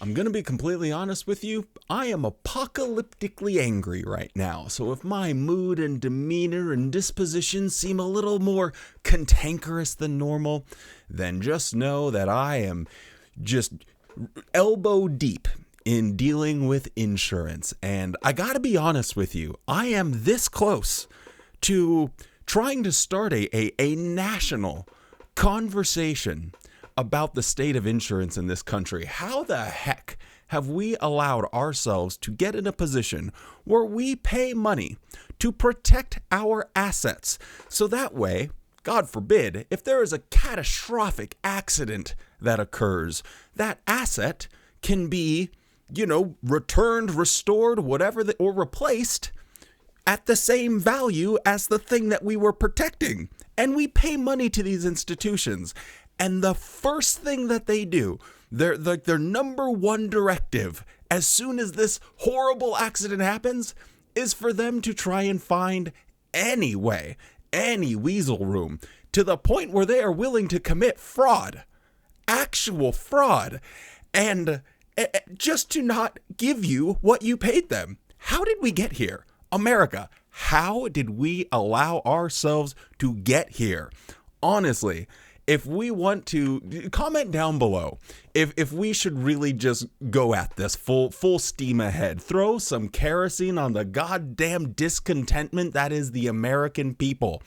I'm going to be completely honest with you. I am apocalyptically angry right now. So if my mood and demeanor and disposition seem a little more cantankerous than normal, then just know that I am just elbow deep in dealing with insurance. And I got to be honest with you. I am this close to trying to start a national conversation about the state of insurance in this country. How the heck have we allowed ourselves to get in a position where we pay money to protect our assets? So that way, God forbid, if there is a catastrophic accident that occurs, that asset can be, returned, restored, whatever, or replaced at the same value as the thing that we were protecting. And we pay money to these institutions. And the first thing that they do, their number one directive, as soon as this horrible accident happens, is for them to try and find any way, any weasel room, to the point where they are willing to commit fraud, actual fraud, and just to not give you what you paid them. How did we get here? America, how did we allow ourselves to get here? Honestly, if we want to, comment down below if we should really just go at this full steam ahead. Throw some kerosene on the goddamn discontentment that is the American people.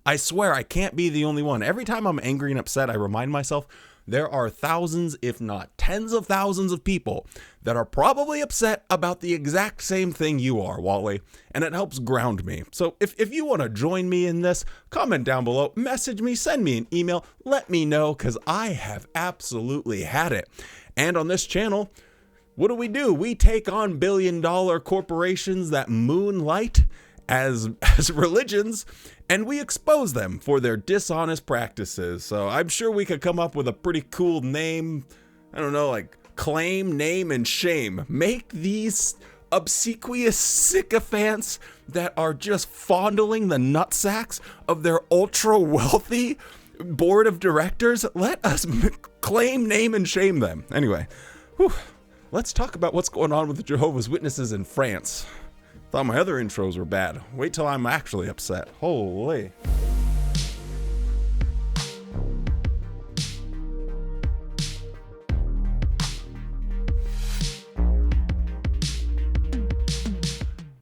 I swear I can't be the only one. Every time I'm angry and upset, I remind myself there are thousands, if not tens of thousands of people that are probably upset about the exact same thing you are, Wally, and it helps ground me. So if you want to join me in this, comment down below, message me, send me an email, let me know, because I have absolutely had it. And on this channel, what do? We take on billion-dollar corporations that moonlight as religions, and we expose them for their dishonest practices. So I'm sure we could come up with a pretty cool name. I don't know, like claim, name, and shame. Make these obsequious sycophants that are just fondling the nutsacks of their ultra wealthy board of directors. Let us claim, name, and shame them. Anyway, let's talk about what's going on with the Jehovah's Witnesses in France. Thought my other intros were bad. Wait till I'm actually upset. Holy.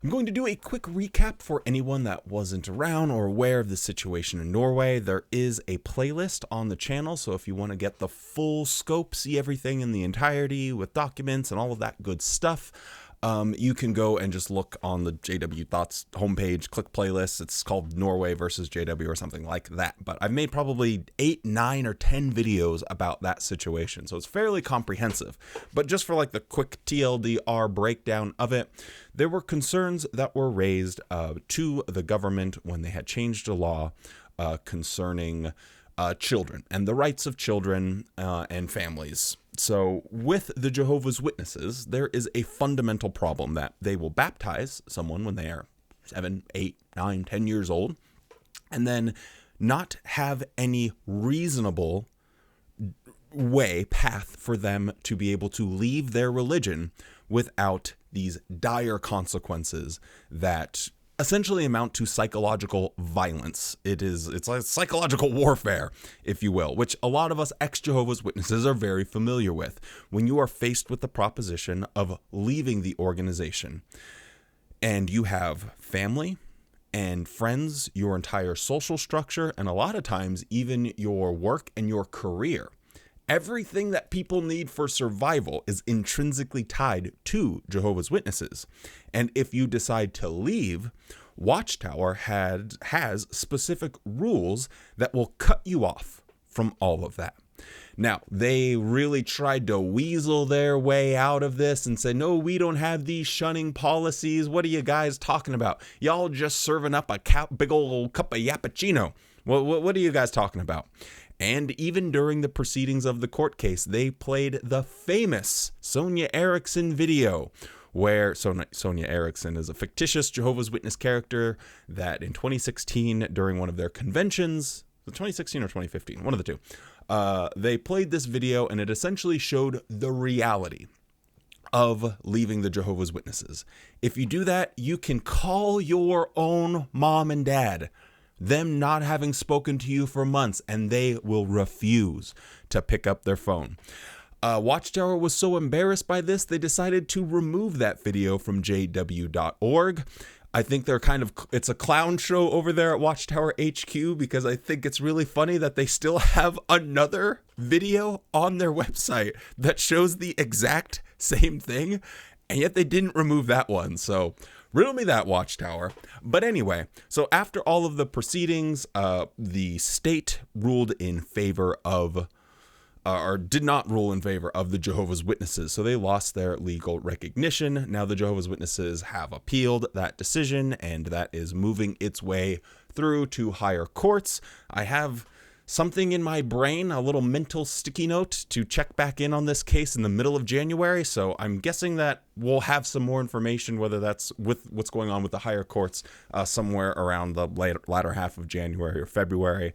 I'm going to do a quick recap for anyone that wasn't around or aware of the situation in Norway. There is a playlist on the channel, so if you want to get the full scope, see everything in the entirety with documents and all of that good stuff, you can go and just look on the JW Thoughts homepage, click playlists. It's called Norway versus JW or something like that. But I've made probably 8, 9, or 10 videos about that situation. So it's fairly comprehensive. But just for like the quick TLDR breakdown of it, there were concerns that were raised to the government when they had changed a law concerning children and the rights of children and families. So with the Jehovah's Witnesses, there is a fundamental problem that they will baptize someone when they are 7, 8, 9, 10 years old, and then not have any reasonable path for them to be able to leave their religion without these dire consequences that essentially amount to psychological violence. It's like psychological warfare, if you will, which a lot of us ex-Jehovah's Witnesses are very familiar with. When you are faced with the proposition of leaving the organization and you have family and friends, your entire social structure, and a lot of times even your work and your career, everything that people need for survival is intrinsically tied to Jehovah's Witnesses. And if you decide to leave, Watchtower has specific rules that will cut you off from all of that. Now, they really tried to weasel their way out of this and say, no, we don't have these shunning policies. What are you guys talking about? Y'all just serving up a big old cup of yappuccino. What are you guys talking about? And even during the proceedings of the court case, they played the famous Sonia Eriksson video, where Sonia Eriksson is a fictitious Jehovah's Witness character that in 2016, during one of their conventions, 2016 or 2015, one of the two, they played this video, and it essentially showed the reality of leaving the Jehovah's Witnesses. If you do that, you can call your own mom and dad, them not having spoken to you for months, and they will refuse to pick up their phone. Watchtower was so embarrassed by this, they decided to remove that video from jw.org. I think it's a clown show over there at Watchtower HQ, because I think it's really funny that they still have another video on their website that shows the exact same thing, and yet they didn't remove that one. So riddle me that, Watchtower. But anyway, so after all of the proceedings, the state ruled in favor of or did not rule in favor of the Jehovah's Witnesses. So they lost their legal recognition. Now the Jehovah's Witnesses have appealed that decision, and that is moving its way through to higher courts. I have something in my brain, a little mental sticky note to check back in on this case in the middle of January. So I'm guessing that we'll have some more information, whether that's with what's going on with the higher courts somewhere around the latter half of January or February.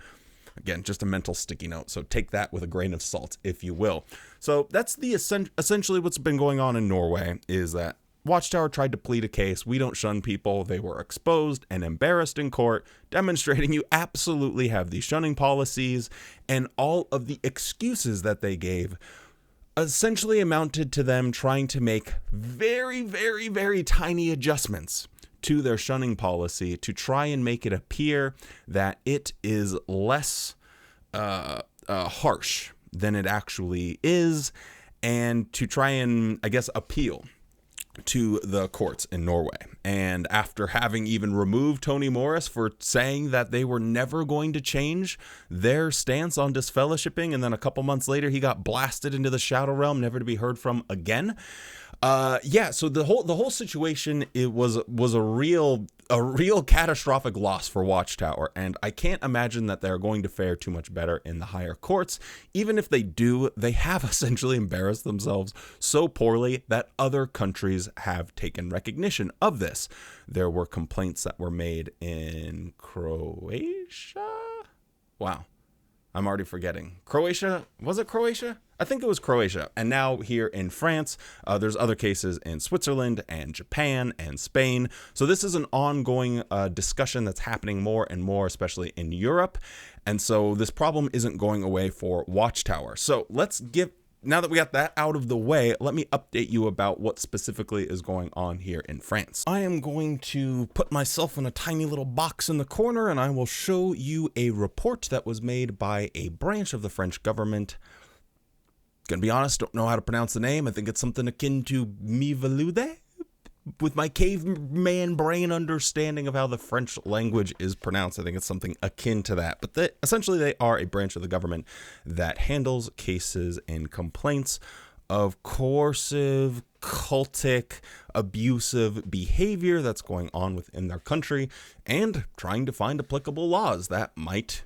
Again, just a mental sticky note, so take that with a grain of salt, if you will. So that's essentially what's been going on in Norway, is that Watchtower tried to plead a case. We don't shun people. They were exposed and embarrassed in court, demonstrating you absolutely have these shunning policies, and all of the excuses that they gave essentially amounted to them trying to make very, very, very tiny adjustments to their shunning policy to try and make it appear that it is less harsh than it actually is, and to try and, I guess, appeal to the courts in Norway. And after having even removed Tony Morris for saying that they were never going to change their stance on disfellowshipping, and then a couple months later he got blasted into the shadow realm, never to be heard from again. So the whole situation, it was a real catastrophic loss for Watchtower, and I can't imagine that they're going to fare too much better in the higher courts. Even if they do, they have essentially embarrassed themselves so poorly that other countries have taken recognition of this. There were complaints that were made in Croatia. Wow. I'm already forgetting. Croatia? Was it Croatia? I think it was Croatia. And now here in France, there's other cases in Switzerland and Japan and Spain. So this is an ongoing discussion that's happening more and more, especially in Europe. And so this problem isn't going away for Watchtower. So now that we got that out of the way, let me update you about what specifically is going on here in France. I am going to put myself in a tiny little box in the corner, and I will show you a report that was made by a branch of the French government. Gonna be honest, don't know how to pronounce the name. I think it's something akin to Mivelude. With my caveman brain understanding of how the French language is pronounced, I think it's something akin to that. But essentially, they are a branch of the government that handles cases and complaints of coercive, cultic, abusive behavior that's going on within their country, and trying to find applicable laws that might,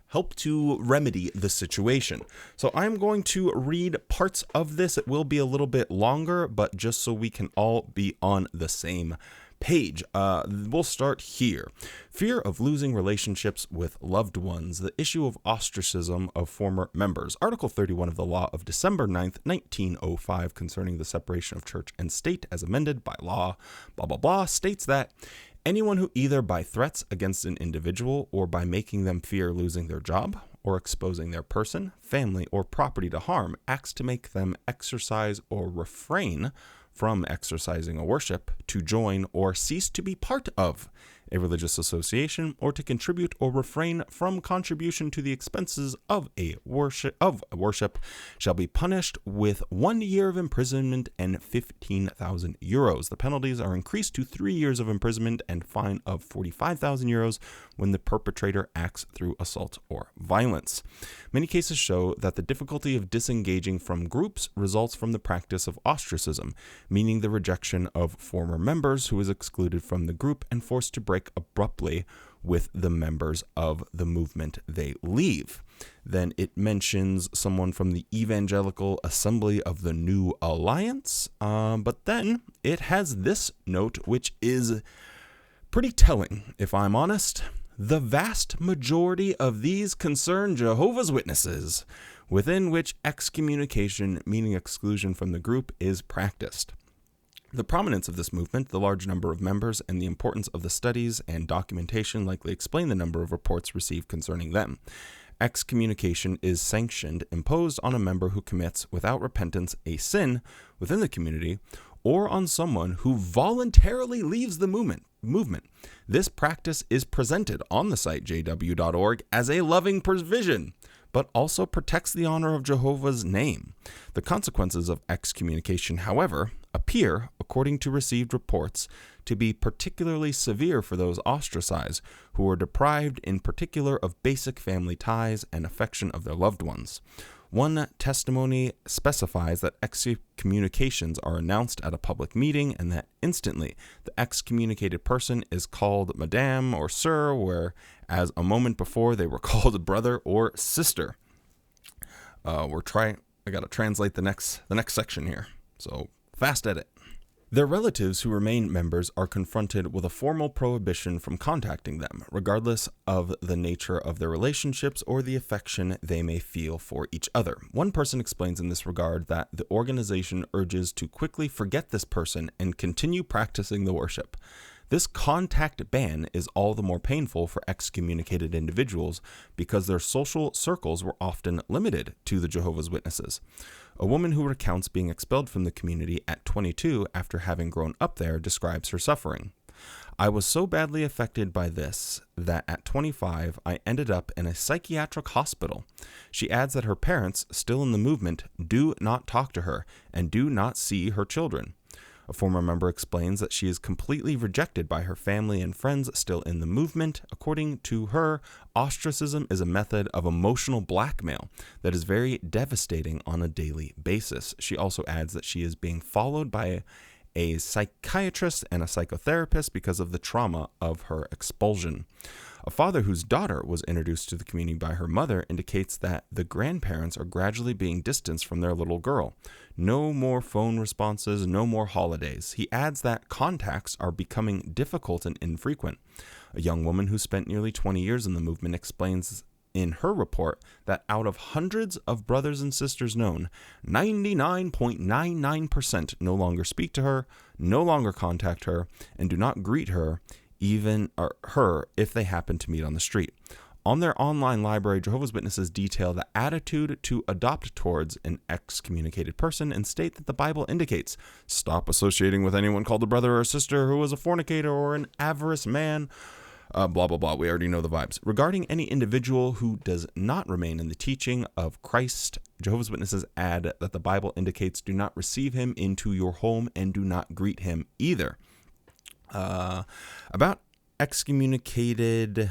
help to remedy the situation. So I'm going to read parts of this. It will be a little bit longer, but just so we can all be on the same page. We'll start here. Fear of losing relationships with loved ones. The issue of ostracism of former members. Article 31 of the law of December 9th, 1905, concerning the separation of church and state as amended by law, blah, blah, blah, states that anyone who either by threats against an individual or by making them fear losing their job or exposing their person, family, or property to harm acts to make them exercise or refrain from exercising a worship, to join or cease to be part of a religious association, or to contribute or refrain from contribution to the expenses of worship shall be punished with 1 year of imprisonment and 15,000 euros. The penalties are increased to 3 years of imprisonment and fine of 45,000 euros when the perpetrator acts through assault or violence. Many cases show that the difficulty of disengaging from groups results from the practice of ostracism, meaning the rejection of former members who is excluded from the group and forced to break abruptly with the members of the movement they leave. Then it mentions someone from the Evangelical Assembly of the New Alliance, but then it has this note, which is pretty telling, if I'm honest. The vast majority of these concern Jehovah's Witnesses, within which excommunication, meaning exclusion from the group, is practiced. The prominence of this movement, the large number of members, and the importance of the studies and documentation likely explain the number of reports received concerning them. Excommunication is sanctioned, imposed on a member who commits, without repentance, a sin within the community, or on someone who voluntarily leaves the movement. This practice is presented on the site jw.org as a loving provision, but also protects the honor of Jehovah's name. The consequences of excommunication, however, appear, according to received reports, to be particularly severe for those ostracized, who are deprived in particular of basic family ties and affection of their loved ones. One testimony specifies that excommunications are announced at a public meeting and that instantly the excommunicated person is called Madame or Sir, whereas a moment before they were called brother or sister. I got to translate the next section here. So fast edit. Their relatives who remain members are confronted with a formal prohibition from contacting them, regardless of the nature of their relationships or the affection they may feel for each other. One person explains in this regard that the organization urges to quickly forget this person and continue practicing the worship. This contact ban is all the more painful for excommunicated individuals because their social circles were often limited to the Jehovah's Witnesses. A woman who recounts being expelled from the community at 22 after having grown up there describes her suffering. I was so badly affected by this that at 25 I ended up in a psychiatric hospital. She adds that her parents, still in the movement, do not talk to her and do not see her children. A former member explains that she is completely rejected by her family and friends still in the movement. According to her, ostracism is a method of emotional blackmail that is very devastating on a daily basis. She also adds that she is being followed by a psychiatrist and a psychotherapist because of the trauma of her expulsion. A father whose daughter was introduced to the community by her mother indicates that the grandparents are gradually being distanced from their little girl. No more phone responses, no more holidays. He adds that contacts are becoming difficult and infrequent. A young woman who spent nearly 20 years in the movement explains in her report that out of hundreds of brothers and sisters known, 99.99% no longer speak to her, no longer contact her, and do not greet her, even her if they happen to meet on the street. On their online library, Jehovah's Witnesses detail the attitude to adopt towards an excommunicated person and state that the Bible indicates, stop associating with anyone called a brother or sister who is a fornicator or an avarice man, blah, blah, blah. We already know the vibes. Regarding any individual who does not remain in the teaching of Christ, Jehovah's Witnesses add that the Bible indicates do not receive him into your home and do not greet him either. About excommunicated...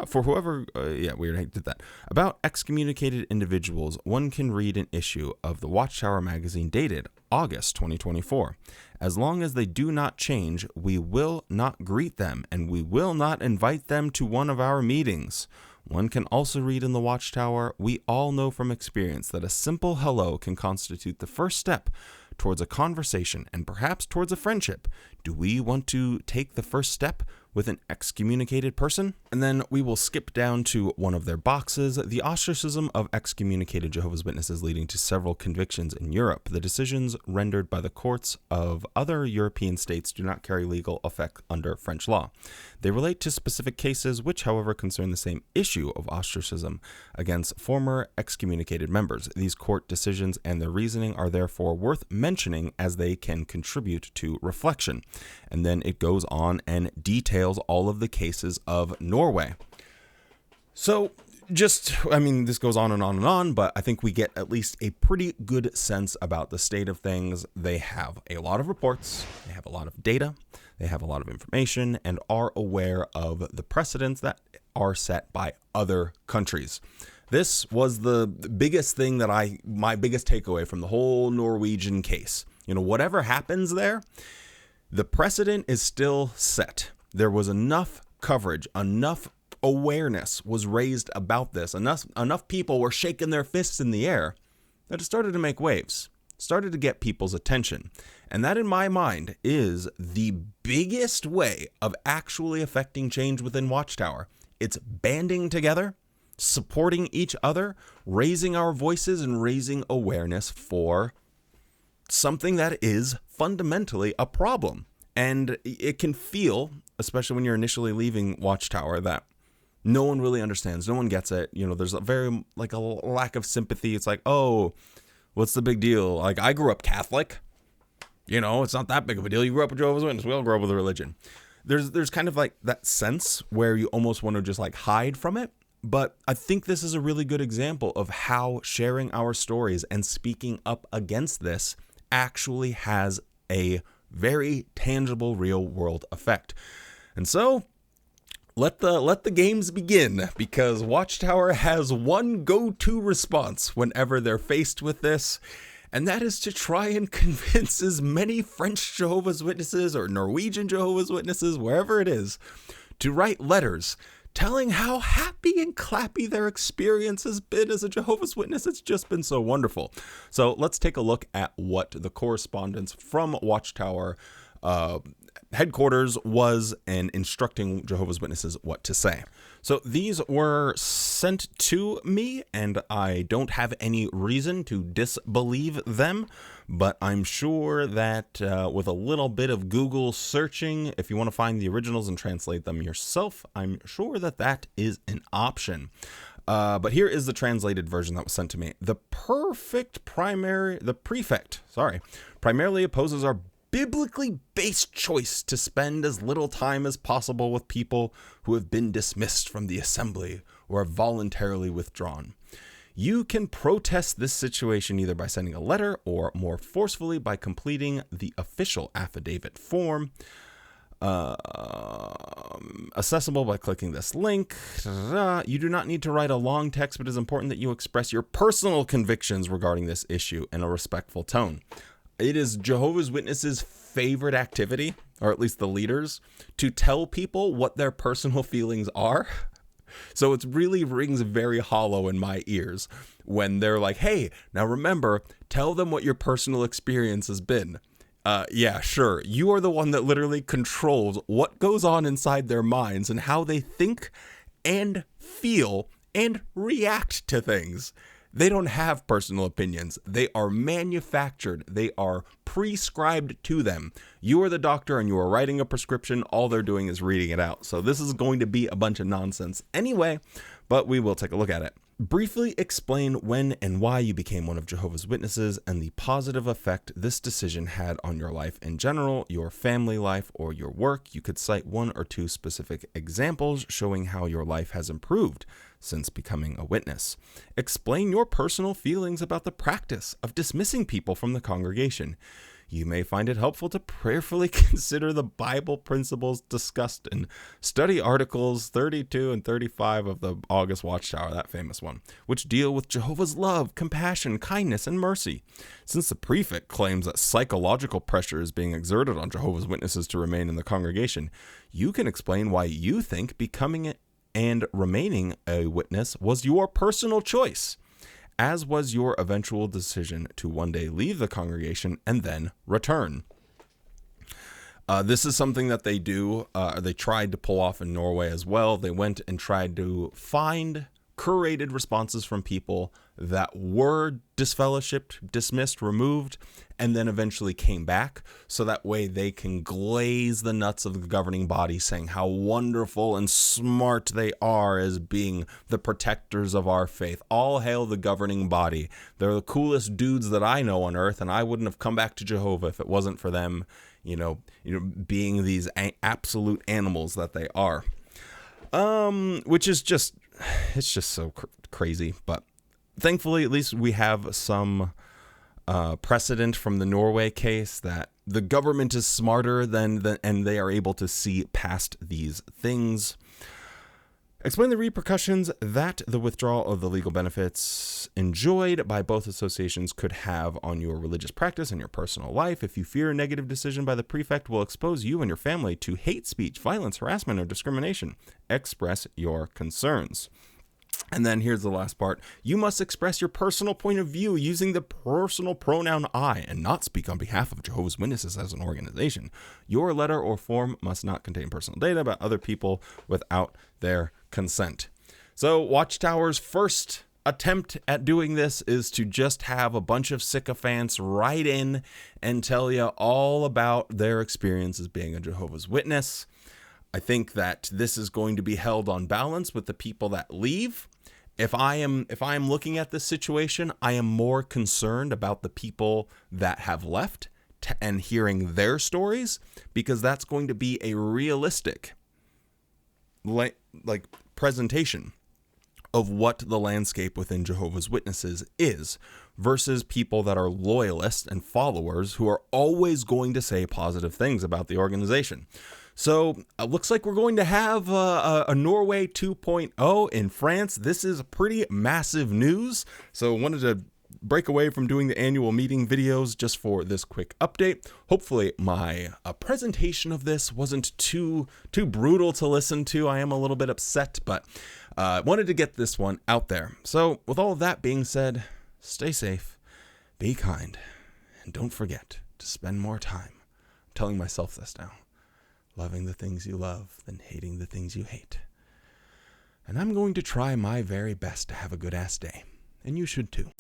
For whoever, weird, I did that. About excommunicated individuals, one can read an issue of the Watchtower magazine dated August 2024. As long as they do not change, we will not greet them, and we will not invite them to one of our meetings. One can also read in the Watchtower, we all know from experience that a simple hello can constitute the first step towards a conversation and perhaps towards a friendship. Do we want to take the first step with an excommunicated person? And then we will skip down to one of their boxes, the ostracism of excommunicated Jehovah's Witnesses leading to several convictions in Europe. The decisions rendered by the courts of other European states do not carry legal effect under French law. They relate to specific cases which, however, concern the same issue of ostracism against former excommunicated members. These court decisions and their reasoning are therefore worth mentioning as they can contribute to reflection. And then it goes on and details all of the cases of Norway. So this goes on and on and on, but I think we get at least a pretty good sense about the state of things. They have a lot of reports, they have a lot of data, they have a lot of information, and are aware of the precedents that are set by other countries. This was the biggest thing my biggest takeaway from the whole Norwegian case. Whatever happens there, the precedent is still set. There was enough coverage, enough awareness was raised about this, enough people were shaking their fists in the air that it started to make waves. started to get people's attention. And that, in my mind, is the biggest way of actually affecting change within Watchtower. It's banding together, supporting each other, raising our voices, and raising awareness for something that is fundamentally a problem. And it can feel, especially when you're initially leaving Watchtower, that no one really understands. No one gets it. There's a very, a lack of sympathy. It's like, oh, what's the big deal? Like, I grew up Catholic. It's not that big of a deal. You grew up with Jehovah's Witness. We all grew up with a religion. There's kind of like that sense where you almost want to just hide from it. But I think this is a really good example of how sharing our stories and speaking up against this actually has a very tangible real world effect. And so let the games begin, because Watchtower has one go-to response whenever they're faced with this, and that is to try and convince as many French Jehovah's Witnesses or Norwegian Jehovah's Witnesses, wherever it is, to write letters telling how happy and clappy their experience has been as a Jehovah's Witness. It's just been so wonderful. So let's take a look at what the correspondence from Watchtower headquarters was and instructing Jehovah's Witnesses what to say. So these were sent to me, and I don't have any reason to disbelieve them, but I'm sure that with a little bit of Google searching, if you want to find the originals and translate them yourself, I'm sure that is an option. But here is the translated version that was sent to me. The prefect primarily opposes our biblically based choice to spend as little time as possible with people who have been dismissed from the assembly or are voluntarily withdrawn. You can protest this situation either by sending a letter or more forcefully by completing the official affidavit form. Accessible by clicking this link. You do not need to write a long text, but it is important that you express your personal convictions regarding this issue in a respectful tone. It is Jehovah's Witnesses' favorite activity, or at least the leaders, to tell people what their personal feelings are. So it really rings very hollow in my ears when they're like, hey, now remember, tell them what your personal experience has been. Yeah, sure. You are the one that literally controls what goes on inside their minds and how they think and feel and react to things. They don't have personal opinions. They are manufactured. They are prescribed to them. You are the doctor and you are writing a prescription. All they're doing is reading it out. So this is going to be a bunch of nonsense anyway, but we will take a look at it. Briefly explain when and why you became one of Jehovah's Witnesses and the positive effect this decision had on your life in general, your family life, or your work. You could cite one or two specific examples showing how your life has improved since becoming a witness. Explain your personal feelings about the practice of dismissing people from the congregation. You may find it helpful to prayerfully consider the Bible principles discussed in study articles 32 and 35 of the August Watchtower, that famous one, which deal with Jehovah's love, compassion, kindness, and mercy. Since the prefect claims that psychological pressure is being exerted on Jehovah's Witnesses to remain in the congregation, you can explain why you think becoming and remaining a witness was your personal choice, as was your eventual decision to one day leave the congregation and then return. This is something that they do. They tried to pull off in Norway as well. They went and tried to find curated responses from people that were disfellowshipped, dismissed, removed, and then eventually came back. So that way they can glaze the nuts of the governing body, saying how wonderful and smart they are as being the protectors of our faith. All hail the governing body. They're the coolest dudes that I know on earth, and I wouldn't have come back to Jehovah if it wasn't for them, being these absolute animals that they are. Which is just, it's just so crazy. But thankfully, at least we have some precedent from the Norway case that the government is smarter and they are able to see past these things. Explain the repercussions that the withdrawal of the legal benefits enjoyed by both associations could have on your religious practice and your personal life. If you fear a negative decision by the prefect will expose you and your family to hate speech, violence, harassment, or discrimination, express your concerns. And then here's the last part. You must express your personal point of view using the personal pronoun I and not speak on behalf of Jehovah's Witnesses as an organization. Your letter or form must not contain personal data about other people without their consent. So Watchtower's first attempt at doing this is to just have a bunch of sycophants write in and tell you all about their experience as being a Jehovah's Witness. I think that this is going to be held on balance with the people that leave. If I am looking at this situation, I am more concerned about the people that have left and hearing their stories, because that's going to be a realistic like presentation of what the landscape within Jehovah's Witnesses is, versus people that are loyalists and followers who are always going to say positive things about the organization. So it looks like we're going to have a Norway 2.0 in France. This is pretty massive news. So I wanted to break away from doing the annual meeting videos just for this quick update. Hopefully my presentation of this wasn't too brutal to listen to. I am a little bit upset, but wanted to get this one out there. So with all of that being said, stay safe, be kind, and don't forget to spend more time. I'm telling myself this now. Loving the things you love than hating the things you hate. And I'm going to try my very best to have a good-ass day. And you should too.